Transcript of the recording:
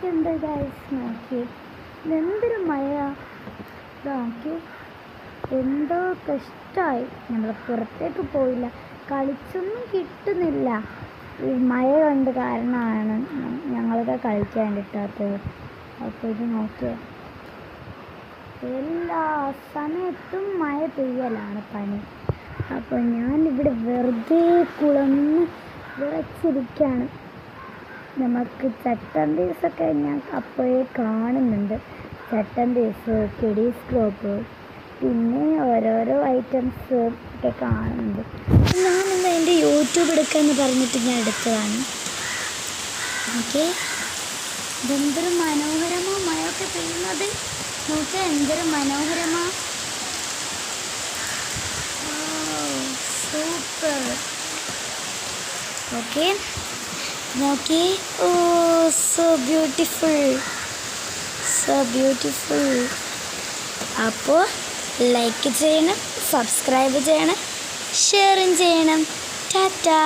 എന്ത് ഗൈസ് നോക്കി എന്തൊരു മഴ നോക്കി എന്തോ കഷ്ടമായി. നമ്മൾ പുറത്തേക്ക് പോയില്ല, കളിച്ചൊന്നും കിട്ടുന്നില്ല. ഈ മഴ കൊണ്ട് കാരണമാണ് ഞങ്ങളൊക്കെ കളിക്കാൻ കിട്ടാത്തത്. അപ്പോൾ ഇത് നോക്കിയ എല്ലാ സമയത്തും മഴ പെയ്യലാണ് പണി. അപ്പോൾ ഞാനിവിടെ വെറുതെ കുളന്ന് വിളച്ചിരിക്കുകയാണ്. നമുക്ക് ചട്ടൻ പീസൊക്കെ ഞാൻ അപ്പോഴേ കാണുന്നുണ്ട്. ചട്ടൻ പീസ്, കിഡീസ് ക്രോപ്പ്, പിന്നെ ഓരോരോ ഐറ്റംസ് ഒക്കെ കാണുന്നുണ്ട്. ഞാനിന്ന് എൻ്റെ യൂട്യൂബ് എടുക്കാമെന്ന് പറഞ്ഞിട്ട് ഞാൻ എടുത്തതാണ്. ഓക്കെ, ഇതെന്തൊരു മനോഹരമോ മഴയൊക്കെ പെയ്യുന്നത് നോക്കിയാൽ എന്തൊരു മനോഹരമോ. സൂപ്പർ. ഓക്കെ നോക്കി, ഓ സോ ബ്യൂട്ടിഫുൾ, സോ ബ്യൂട്ടിഫുൾ. അപ്പോൾ ലൈക്ക് ചെയ്യണം, സബ്സ്ക്രൈബ് ചെയ്യണം, ഷെയറും ചെയ്യണം. ടാറ്റാ.